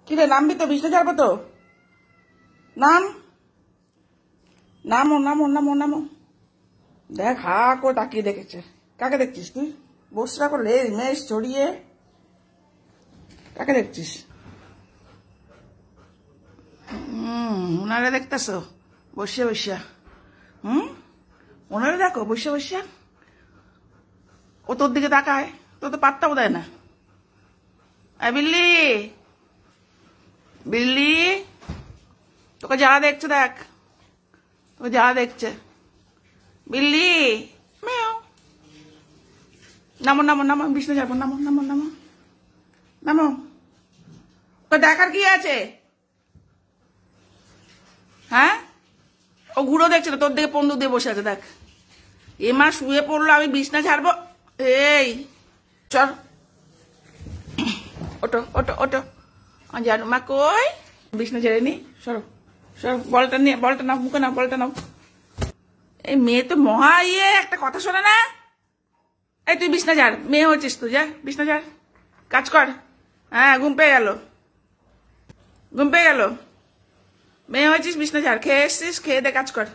কিরে নামবি তো? বিছনা ছাড়বো তো। নাম, নামো নামো নামো নামো। দেখ হা করে তাকিয়ে দেখেছে। কাকে দেখছিস তুই? বসরা করে লেজ মেষ ছড়িয়ে কাকে দেখছিস? ওনারে দেখতেছো বসে বসে? ওনারে দেখো বসে বসে। ও তোর দিকে তাকায়, তোর তো পাত্তাও দেয় না। বিল্লি, বিল্লি, তোকে যারা দেখছে দেখ, তোকে যারা দেখছে। বিল্লি, ম্যাও। নামো নামো নামো, বিছনা যাবো, নামো নামো নামো নামো। ওকে দেখার কি আছে? হ্যাঁ, ও ঘুরো দেখছে না, তোর দিকে বন্দুক দিয়ে বসে আছে দেখ। এ মা শুয়ে পড়লো, আমি বিছনা ছাড়বো। এই চল, ওটো ওটো ওটো। জানু মা কই? বিছনা ছেড়ে নি, সরো সরো। বলটা নিয়ে, বলটা নাও, মুখে নাও, বলটা নাও। এই মেয়ে তো মহা ইয়ে, একটা কথা শোনে না। এই তুই বিছনা ঝাড়, মেয়ে হচ্ছিস তুই, যা বিছনা ঝাড়, কাজ কর। হ্যাঁ, ঘুম পেয়ে গেল, ঘুম পেয়ে গেল। মেয়ে হয়েছিস, বিছনা ঝাড়। খেয়ে এসছিস, খেয়ে দে কাজ কর।